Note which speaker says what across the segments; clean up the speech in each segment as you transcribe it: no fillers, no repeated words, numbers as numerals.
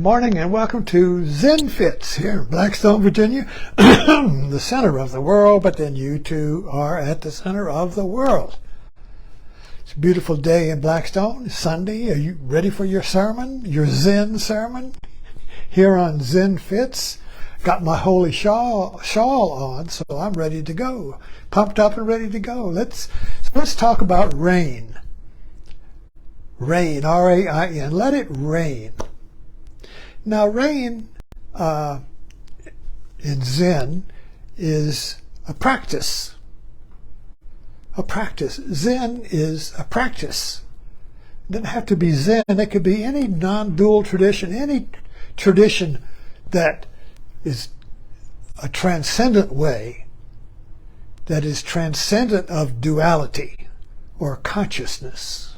Speaker 1: Morning and welcome to Zen Fits here in Blackstone, Virginia, the center of the world, but then you two are at the center of the world. It's a beautiful day in Blackstone. It's Sunday. Are you ready for your sermon, your Zen sermon? Here on Zen Fits, got my holy shawl on, so I'm ready to go. Pumped up and ready to go. Let's talk about rain. Rain, R-A-I-N. Let it rain. Now, rain in Zen is a practice. A practice. Zen is a practice. It doesn't have to be Zen. It could be any non-dual tradition, any tradition that is a transcendent way, that is transcendent of duality or consciousness.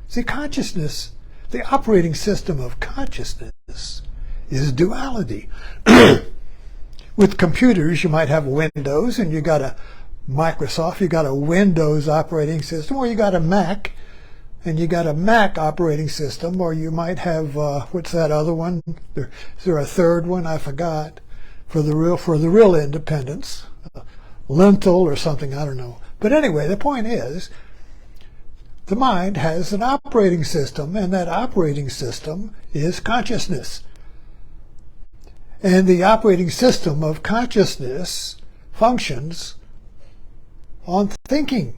Speaker 1: See, consciousness, the operating system of consciousness is duality. With computers, you might have Windows, and you got a Microsoft, you got a Windows operating system, or you got a Mac, and you got a Mac operating system, or you might have, what's that other one? Is there a third one? I forgot. For the real independence. Lentil or something, I don't know. But anyway, the point is, the mind has an operating system, and that operating system is consciousness. And the operating system of consciousness functions on thinking,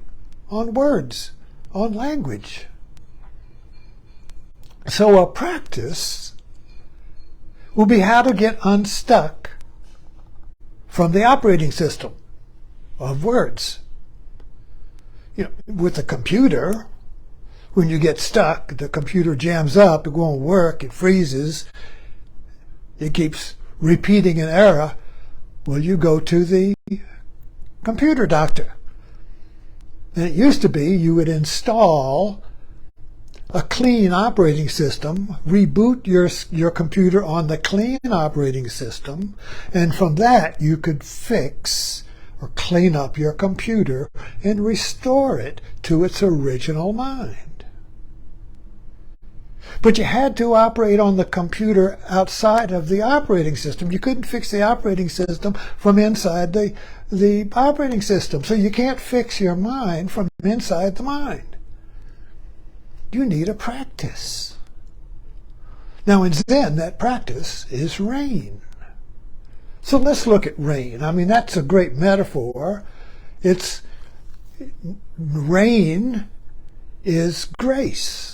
Speaker 1: on words, on language. So a practice will be how to get unstuck from the operating system of words. You know, with a computer, when you get stuck, the computer jams up, it won't work, it freezes, it keeps repeating an error. Well, you go to the computer doctor. And it used to be you would install a clean operating system, reboot your computer on the clean operating system, and from that you could fix or clean up your computer and restore it to its original mind. But you had to operate on the computer outside of the operating system. You couldn't fix the operating system from inside the operating system. So you can't fix your mind from inside the mind. You need a practice. Now in Zen, that practice is rain. So let's look at rain. I mean, that's a great metaphor. Rain is grace.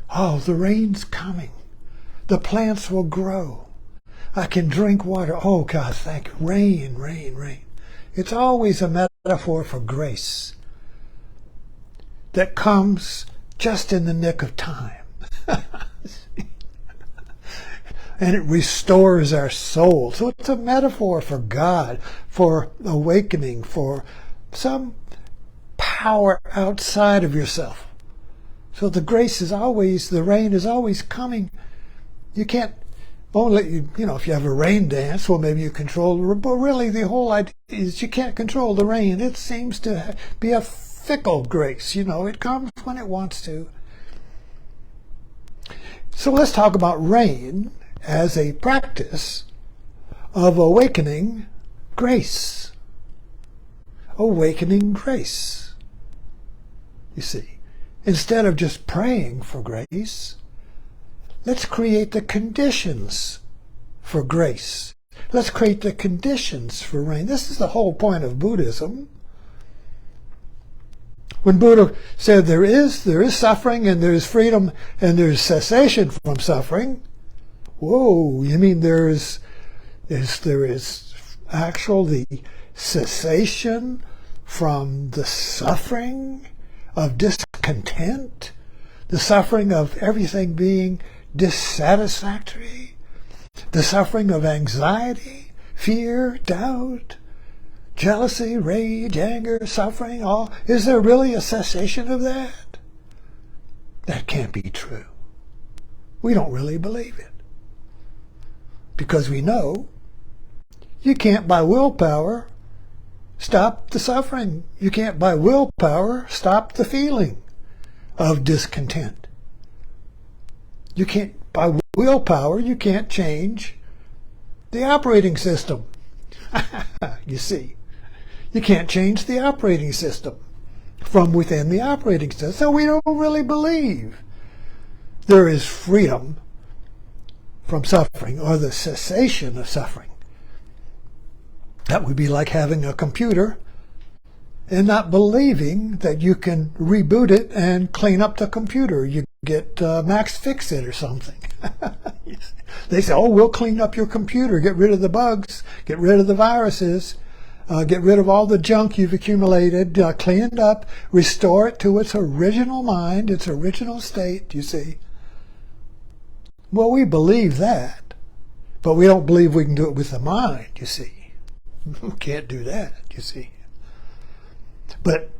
Speaker 1: Oh, the rain's coming. The plants will grow. I can drink water. Oh, God, thank you. Rain, rain, rain. It's always a metaphor for grace that comes just in the nick of time. And it restores our soul. So it's a metaphor for God, for awakening, for some power outside of yourself. So the grace is always, the rain is always coming. You can't only, if you have a rain dance, well, maybe you control, but really the whole idea is you can't control the rain. It seems to be a fickle grace. It comes when it wants to. So let's talk about rain as a practice of awakening grace. Awakening grace. You see. Instead of just praying for grace, let's create the conditions for grace. Let's create the conditions for rain. This is the whole point of Buddhism. When Buddha said there is suffering and there is freedom and there is cessation from suffering, whoa, you mean there is actually cessation from the suffering of discontent, the suffering of everything being dissatisfactory, the suffering of anxiety, fear, doubt, jealousy, rage, anger, suffering, all. Is there really a cessation of that? That can't be true. We don't really believe it. Because we know you can't by willpower stop the suffering. You can't by willpower stop the feeling of discontent. You can't By willpower, you can't change the operating system. You see, you can't change the operating system from within the operating system. So we don't really believe there is freedom from suffering or the cessation of suffering. That would be like having a computer and not believing that you can reboot it and clean up the computer. You get Max Fix-It or something. They say, oh, we'll clean up your computer, get rid of the bugs, get rid of the viruses, get rid of all the junk you've accumulated, clean it up, restore it to its original mind, its original state, you see. Well, we believe that, but we don't believe we can do it with the mind, you see. We can't do that, you see. But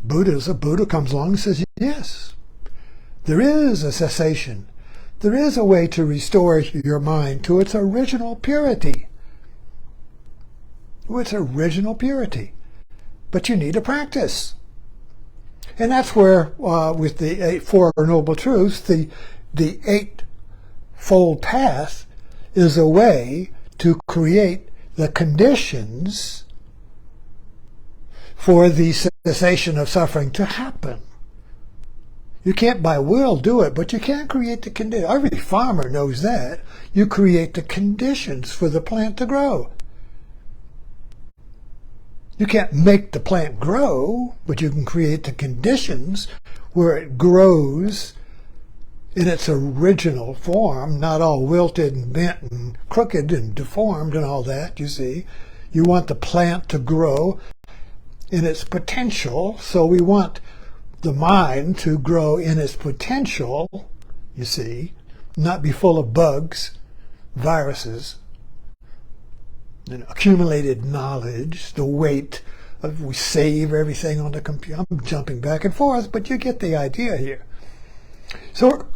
Speaker 1: Buddha comes along and says, yes, there is a cessation. There is a way to restore your mind to its original purity. Its original purity. But you need a practice. And that's where, with the Four Noble Truths, the Eightfold Path is a way to create the conditions for the cessation of suffering to happen. You can't by will do it, but you can create the conditions. Every farmer knows that. You create the conditions for the plant to grow. You can't make the plant grow, but you can create the conditions where it grows in its original form, not all wilted and bent and crooked and deformed and all that, you see. You want the plant to grow in its potential, so we want the mind to grow in its potential, you see, not be full of bugs, viruses, and accumulated knowledge, the weight of we save everything on the computer. I'm jumping back and forth, but you get the idea here. So,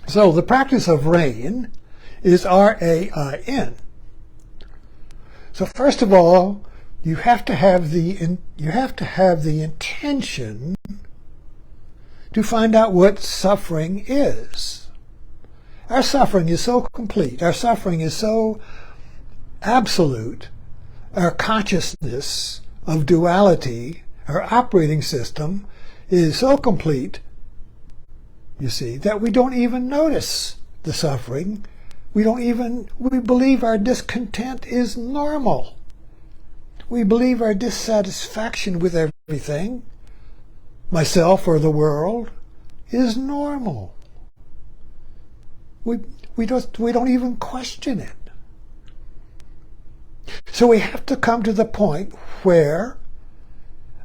Speaker 1: so the practice of rain is R-A-I-N. So first of all, you have to have the intention to find out what suffering is. Our suffering is so complete. Our suffering is so absolute. Our consciousness of duality, our operating system, is so complete, you see, that we don't even notice the suffering. We believe our discontent is normal. We believe our dissatisfaction with everything, myself or the world, is normal. We don't even question it. So we have to come to the point where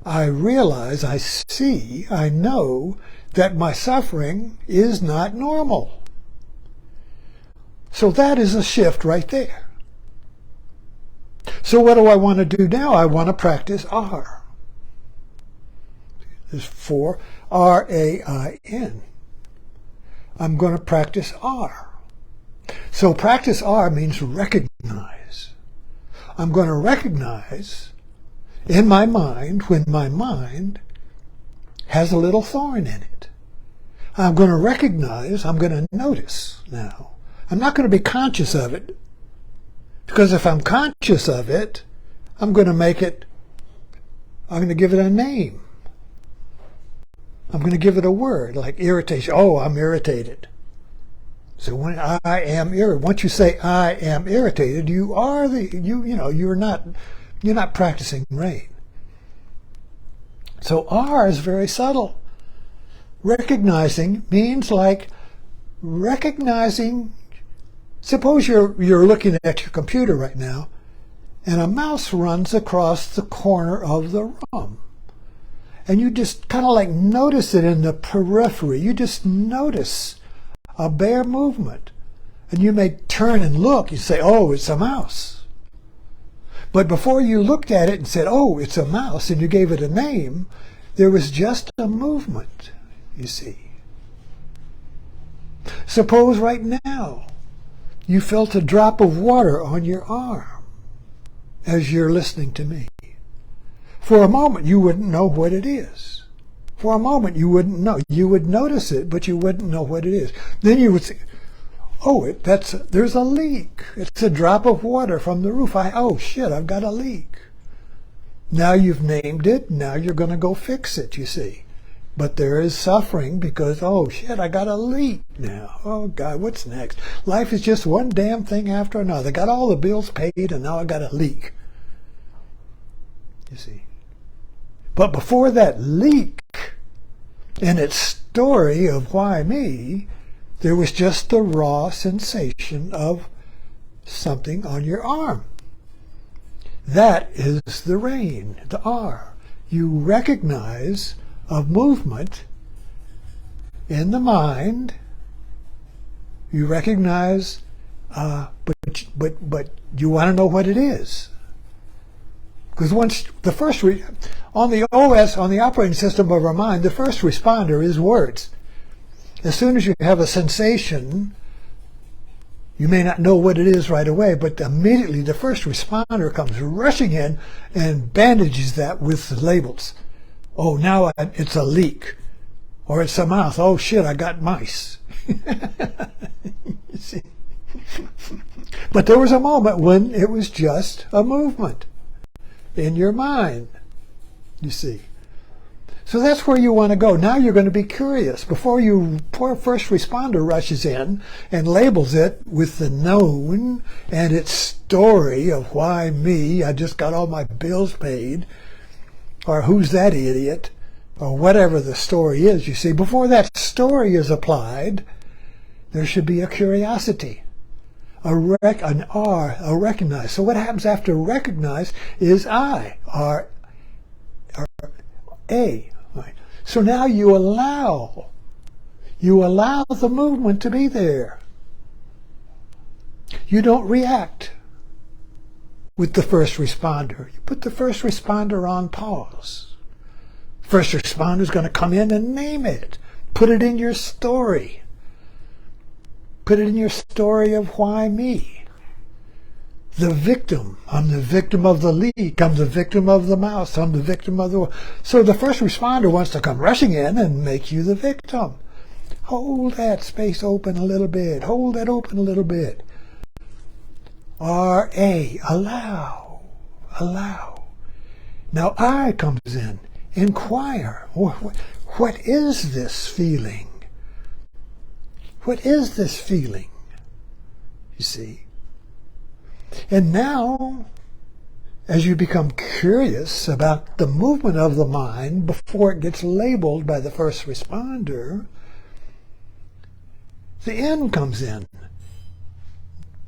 Speaker 1: I realize, I see, I know that my suffering is not normal. So that is a shift right there. So what do I want to do now? I want to practice R. There's 4, R-A-I-N. I'm going to practice R. So practice R means recognize. I'm going to recognize in my mind when my mind has a little thorn in it. I'm going to recognize, I'm going to notice now. I'm not going to be conscious of it, because if I'm conscious of it, I'm going to give it a name. I'm going to give it a word, like irritation. Oh, I'm irritated. So when I am irritated, once you say I am irritated, you're not practicing rain. So R is very subtle. Recognizing means like recognizing. Suppose you're looking at your computer right now, and a mouse runs across the corner of the room. And you just kind of like notice it in the periphery. You just notice a bare movement. And you may turn and look. You say, oh, it's a mouse. But before you looked at it and said, oh, it's a mouse, and you gave it a name, there was just a movement, you see. Suppose right now you felt a drop of water on your arm as you're listening to me. For a moment, you wouldn't know what it is. For a moment, you wouldn't know. You would notice it, but you wouldn't know what it is. Then you would say, oh, there's a leak. It's a drop of water from the roof. Oh, shit, I've got a leak. Now you've named it. Now you're going to go fix it, you see. But there is suffering because, oh, shit, I got a leak now. Oh, God, what's next? Life is just one damn thing after another. Got all the bills paid, and now I got a leak. You see. But before that leak, in its story of why me, there was just the raw sensation of something on your arm. That is the rain, the R. You recognize a movement in the mind. You recognize, but you want to know what it is. Because once the first, on the OS, on the operating system of our mind, the first responder is words. As soon as you have a sensation, you may not know what it is right away, but immediately the first responder comes rushing in and bandages that with the labels. Oh, now it's a leak. Or it's a mouse. Oh, shit, I got mice. You see? But there was a moment when it was just a movement in your mind, you see. So that's where you want to go. Now you're going to be curious. Before first responder rushes in and labels it with the known and its story of why me, I just got all my bills paid, or who's that idiot, or whatever the story is, you see. Before that story is applied, there should be a curiosity, an R, a recognize. So what happens after recognize is I, or A. Right. So now you allow the movement to be there. You don't react with the first responder. You put the first responder on pause. First responder is going to come in and name it. Put it in your story. Put it in your story of why me. The victim. I'm the victim of the leak. I'm the victim of the mouse. I'm the victim of the... So the first responder wants to come rushing in and make you the victim. Hold that space open a little bit. Hold that open a little bit. R-A. Allow. Allow. Now I comes in. Inquire. What is this feeling? What is this feeling? You see? And now, as you become curious about the movement of the mind before it gets labeled by the first responder, the N comes in.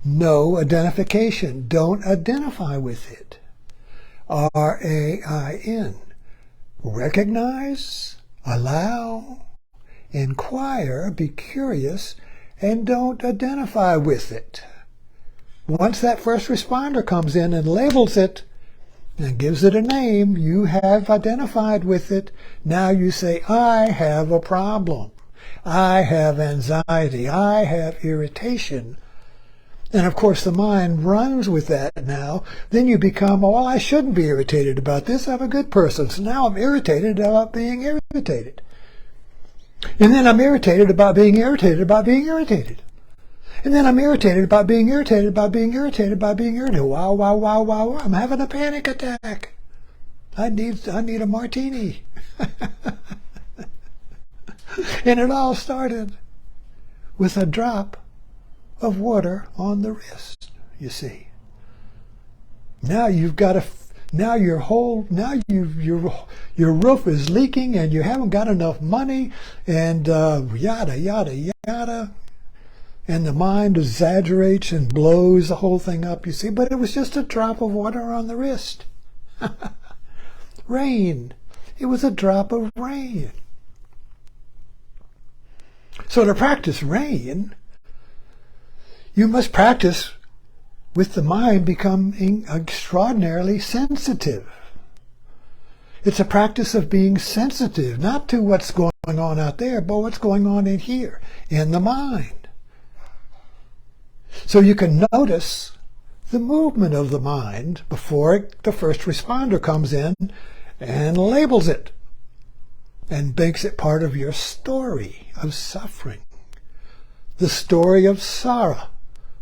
Speaker 1: No identification. Don't identify with it. R-A-I-N. Recognize, allow, inquire, be curious, and don't identify with it. Once that first responder comes in and labels it and gives it a name, you have identified with it. Now you say, I have a problem. I have anxiety. I have irritation. And of course the mind runs with that now. Then you become, well, I shouldn't be irritated about this. I'm a good person. So now I'm irritated about being irritated. And then I'm irritated about being irritated about being irritated. And then I'm irritated about being irritated about being irritated about being irritated. Wow, wow, wow, wow, wow. I'm having a panic attack. I need a martini. And it all started with a drop of water on the wrist, you see. Now you've got your roof is leaking and you haven't got enough money and yada, yada, yada. And the mind exaggerates and blows the whole thing up, you see. But it was just a drop of water on the wrist. Rain. It was a drop of rain. So to practice rain, you must practice with the mind becoming extraordinarily sensitive. It's a practice of being sensitive, not to what's going on out there, but what's going on in here, in the mind. So you can notice the movement of the mind before the first responder comes in and labels it. and makes it part of your story of suffering. The story of sorrow.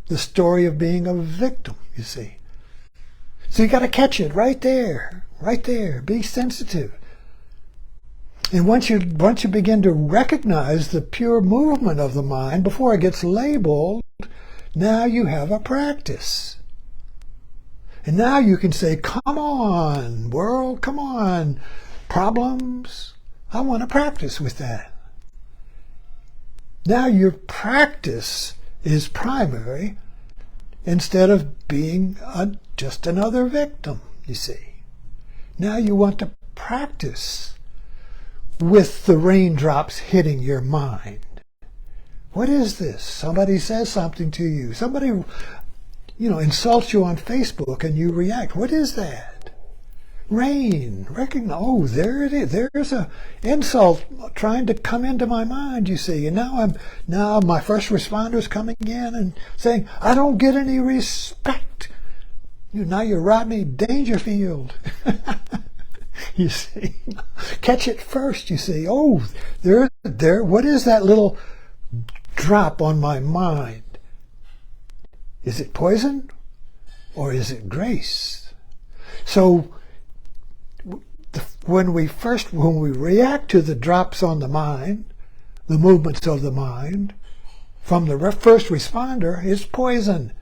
Speaker 1: The story of being a victim, you see. So you got to catch it right there. Right there. Be sensitive. And once you begin to recognize the pure movement of the mind before it gets labeled, now you have a practice. And now you can say, come on, world, come on, problems. I want to practice with that. Now your practice is primary instead of being just another victim, you see. Now you want to practice with the raindrops hitting your mind. What is this? Somebody says something to you. Somebody, insults you on Facebook and you react. What is that? Rain. Recognize, oh, there it is. There's an insult trying to come into my mind, you see. And now my first responder's coming in and saying, I don't get any respect. Now you're Rodney Dangerfield. You see, catch it first, you see. Oh, there, what is that little drop on my mind? Is it poison or is it grace? So when we react to the drops on the mind, the movements of the mind, from the first responder, it's poison.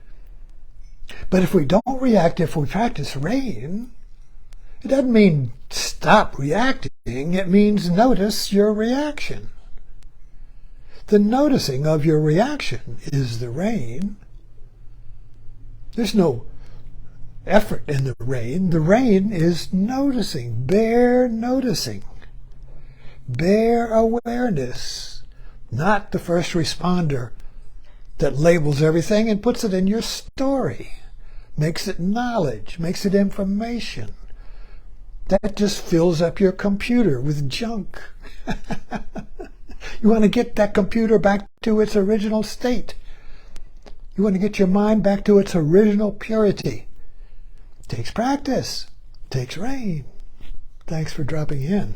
Speaker 1: But if we don't react, if we practice rain, it doesn't mean stop reacting. It means notice your reaction. The noticing of your reaction is the rain. There's no effort in the rain. The rain is noticing, bare noticing, bare awareness, not the first responder that labels everything and puts it in your story, makes it knowledge, makes it information. That just fills up your computer with junk. You want to get that computer back to its original state. You want to get your mind back to its original purity. It takes practice. It takes rain. Thanks for dropping in.